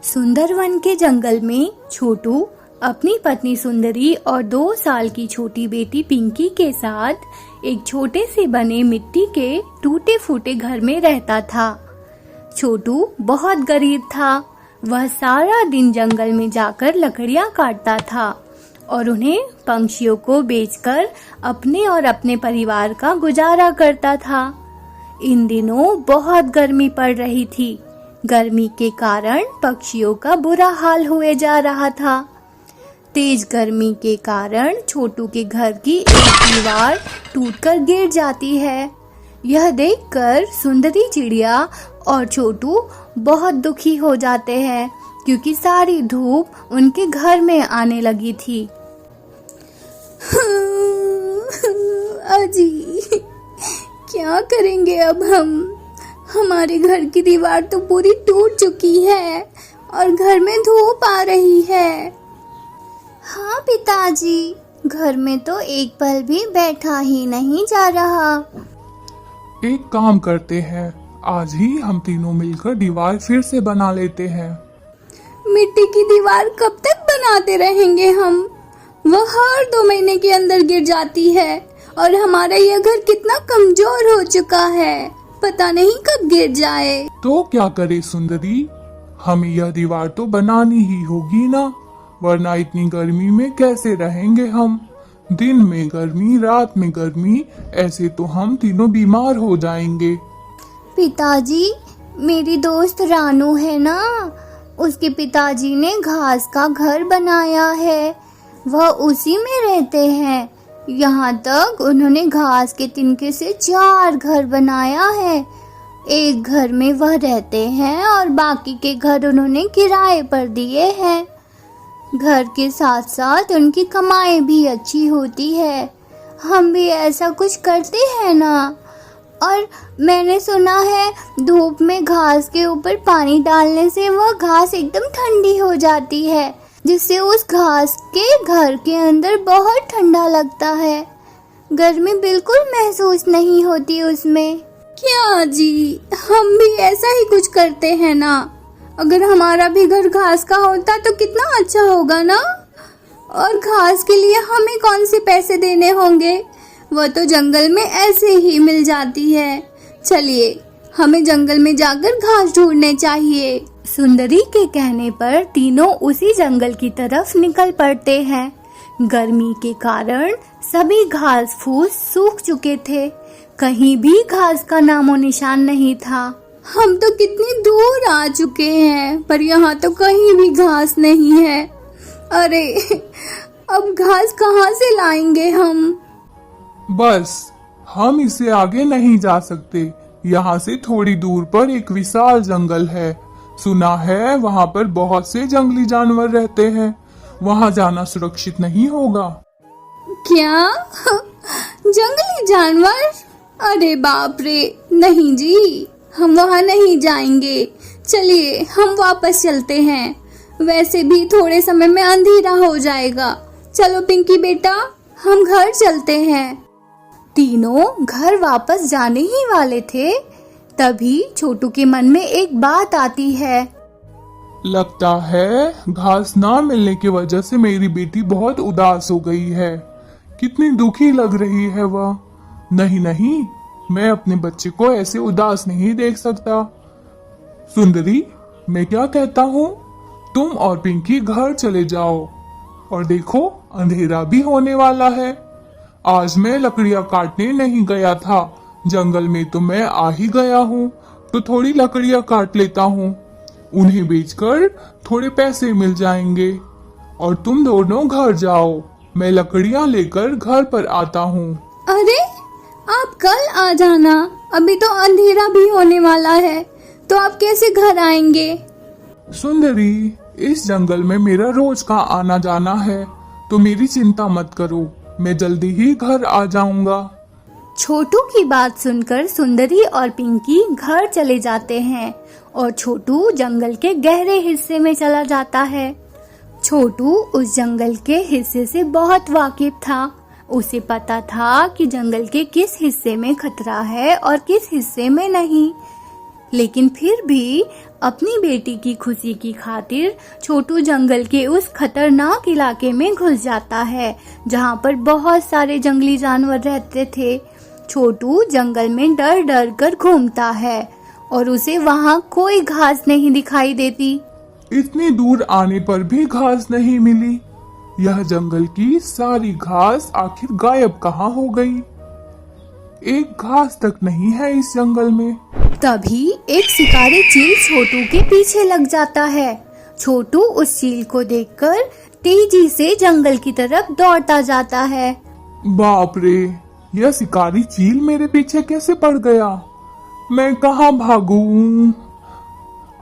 सुंदरवन के जंगल में छोटू अपनी पत्नी सुंदरी और 2 साल की छोटी बेटी पिंकी के साथ एक छोटे से बने मिट्टी के टूटे फूटे घर में रहता था। छोटू बहुत गरीब था। वह सारा दिन जंगल में जाकर लकड़ियां काटता था और उन्हें पंछियों को बेचकर अपने और अपने परिवार का गुजारा करता था। इन दिनों बहुत गर्मी पड़ रही थी। गर्मी के कारण पक्षियों का बुरा हाल हुए जा रहा था। तेज गर्मी के कारण छोटू के घर की एक दीवार टूटकर गिर जाती है। यह देखकर सुंदरी चिड़िया और छोटू बहुत दुखी हो जाते हैं क्योंकि सारी धूप उनके घर में आने लगी थी। अजी, क्या करेंगे अब हम? हमारे घर की दीवार तो पूरी टूट चुकी है और घर में धूप आ रही है। हाँ पिताजी, घर में तो एक पल भी बैठा ही नहीं जा रहा। एक काम करते हैं, आज ही हम तीनों मिलकर दीवार फिर से बना लेते हैं। मिट्टी की दीवार कब तक बनाते रहेंगे हम? वह हर 2 महीने के अंदर गिर जाती है और हमारा यह घर कितना कमजोर हो चुका है, पता नहीं कब गिर जाए। तो क्या करे सुंदरी, हमें यह दीवार तो बनानी ही होगी ना, वरना इतनी गर्मी में कैसे रहेंगे हम? दिन में गर्मी, रात में गर्मी, ऐसे तो हम तीनों बीमार हो जाएंगे। पिताजी, मेरी दोस्त रानू है ना, उसके पिताजी ने घास का घर बनाया है। वह उसी में रहते हैं। यहाँ तक उन्होंने घास के तिनके से 4 घर बनाया है। एक घर में वह रहते हैं और बाकी के घर उन्होंने किराए पर दिए हैं। घर के साथ साथ उनकी कमाई भी अच्छी होती है। हम भी ऐसा कुछ करते हैं ना। और मैंने सुना है धूप में घास के ऊपर पानी डालने से वह घास एकदम ठंडी हो जाती है, जिससे उस घास के घर के अंदर बहुत ठंडा लगता है। गर्मी बिल्कुल महसूस नहीं होती उसमें। क्या जी, हम भी ऐसा ही कुछ करते हैं ना। अगर हमारा भी घर घास का होता तो कितना अच्छा होगा ना। और घास के लिए हमें कौन से पैसे देने होंगे, वह तो जंगल में ऐसे ही मिल जाती है। चलिए, हमें जंगल में जाकर घास ढूंढने चाहिए। सुंदरी के कहने पर तीनों उसी जंगल की तरफ निकल पड़ते हैं। गर्मी के कारण सभी घास फूस सूख चुके थे। कहीं भी घास का नामो निशान नहीं था। हम तो कितनी दूर आ चुके हैं, पर यहाँ तो कहीं भी घास नहीं है। अरे, अब घास कहाँ से लाएंगे हम? बस, हम इससे आगे नहीं जा सकते। यहाँ से थोड़ी दूर पर एक विशाल जंगल है। सुना है वहाँ पर बहुत से जंगली जानवर रहते हैं। वहाँ जाना सुरक्षित नहीं होगा। क्या? जंगली जानवर? अरे बाप रे, नहीं जी, हम वहाँ नहीं जाएंगे। चलिए, हम वापस चलते हैं। वैसे भी थोड़े समय में अंधेरा हो जाएगा। चलो पिंकी बेटा, हम घर चलते हैं। तीनों घर वापस जाने ही वाले थे, तभी छोटू के मन में एक बात आती है। लगता है घास ना मिलने की वजह से मेरी बेटी बहुत उदास हो गई है। कितनी दुखी लग रही है वह। नहीं नहीं, मैं अपने बच्चे को ऐसे उदास नहीं देख सकता। सुंदरी, मैं क्या कहता हूँ, तुम और पिंकी घर चले जाओ। और देखो, अंधेरा भी होने वाला है। आज मैं लकड़ियाँ काटने नहीं गया था, जंगल में तो मैं आ ही गया हूँ, तो थोड़ी लकड़ियाँ काट लेता हूँ। उन्हें बेचकर थोड़े पैसे मिल जाएंगे और तुम दोनों घर जाओ। मैं लकड़ियाँ लेकर घर पर आता हूँ। अरे, आप कल आ जाना, अभी तो अंधेरा भी होने वाला है, तो आप कैसे घर आएंगे? सुंदरी, इस जंगल में मेरा रोज का आना जाना है, तो मेरी चिंता मत करो, मैं जल्दी ही घर आ जाऊंगा। छोटू की बात सुनकर सुंदरी और पिंकी घर चले जाते हैं और छोटू जंगल के गहरे हिस्से में चला जाता है। छोटू उस जंगल के हिस्से से बहुत वाकिफ था। उसे पता था कि जंगल के किस हिस्से में खतरा है और किस हिस्से में नहीं। लेकिन फिर भी अपनी बेटी की खुशी की खातिर छोटू जंगल के उस खतरनाक इलाके में घुस जाता है जहाँ पर बहुत सारे जंगली जानवर रहते थे। छोटू जंगल में डर डर कर घूमता है और उसे वहाँ कोई घास नहीं दिखाई देती। इतनी दूर आने पर भी घास नहीं मिली। यह जंगल की सारी घास आखिर गायब कहाँ हो गई? एक घास तक नहीं है इस जंगल में। तभी एक शिकारी चील छोटू के पीछे लग जाता है। छोटू उस चील को देखकर तेजी से जंगल की तरफ दौड़ता जाता है। बाप रे, यह शिकारी चील मेरे पीछे कैसे पड़ गया? मैं कहाँ भागूं?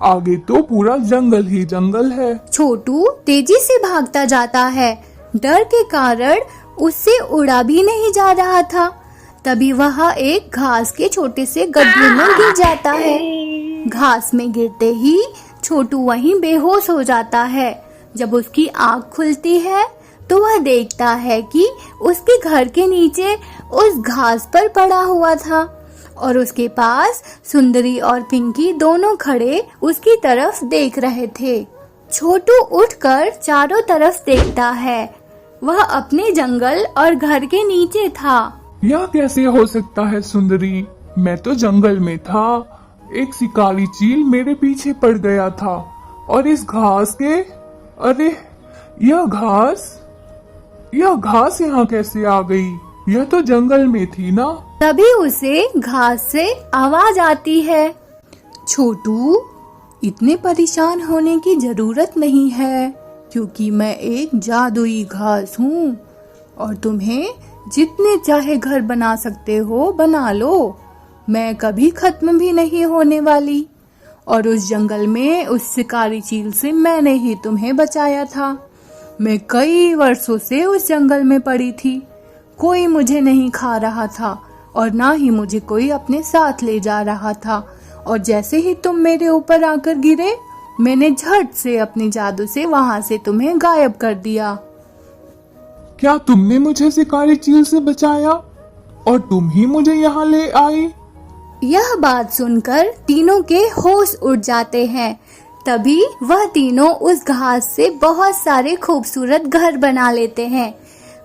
आगे तो पूरा जंगल ही जंगल है। छोटू तेजी से भागता जाता है। डर के कारण उससे उड़ा भी नहीं जा रहा था। तभी वह एक घास के छोटे से गड्ढे में गिर जाता है। घास में गिरते ही छोटू वहीं बेहोश हो जाता है। जब उसकी आँख खुलती है तो वह देखता है कि उसके घर के नीचे उस घास पर पड़ा हुआ था और उसके पास सुंदरी और पिंकी दोनों खड़े उसकी तरफ देख रहे थे। छोटू उठकर चारों तरफ देखता है। वह अपने जंगल और घर के नीचे था। यह कैसे हो सकता है सुंदरी? मैं तो जंगल में था। एक शिकारी चील मेरे पीछे पड़ गया था और इस घास के, अरे यह घास यहाँ कैसे आ गई? यह तो जंगल में थी ना। तभी उसे घास से आवाज आती है। छोटू, इतने परेशान होने की जरूरत नहीं है क्योंकि मैं एक जादुई घास हूँ और तुम्हें जितने चाहे घर बना सकते हो बना लो। मैं कभी खत्म भी नहीं होने वाली और उस जंगल में उस शिकारी चील से मैंने ही तुम्हें बचाया था। मैं कई वर्षों से उस जंगल में पड़ी थी। कोई मुझे नहीं खा रहा था और ना ही मुझे कोई अपने साथ ले जा रहा था और जैसे ही तुम मेरे ऊपर आकर गिरे मैंने झट से अपने जादू से वहाँ से तुम्हें गायब कर दिया। क्या तुमने मुझे शिकारी चील से बचाया और तुम ही मुझे यहाँ ले आई? यह बात सुनकर तीनों के होश उड़ जाते हैं। तभी वह तीनों उस घास से बहुत सारे खूबसूरत घर बना लेते हैं।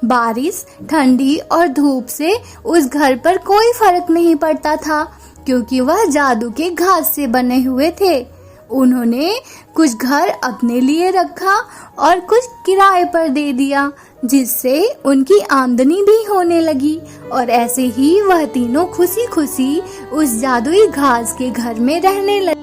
बारिश, ठंडी और धूप से उस घर पर कोई फर्क नहीं पड़ता था क्योंकि वह जादू के घास से बने हुए थे। उन्होंने कुछ घर अपने लिए रखा और कुछ किराए पर दे दिया जिससे उनकी आमदनी भी होने लगी और ऐसे ही वह तीनों खुशी खुशी उस जादुई घास के घर में रहने लगे।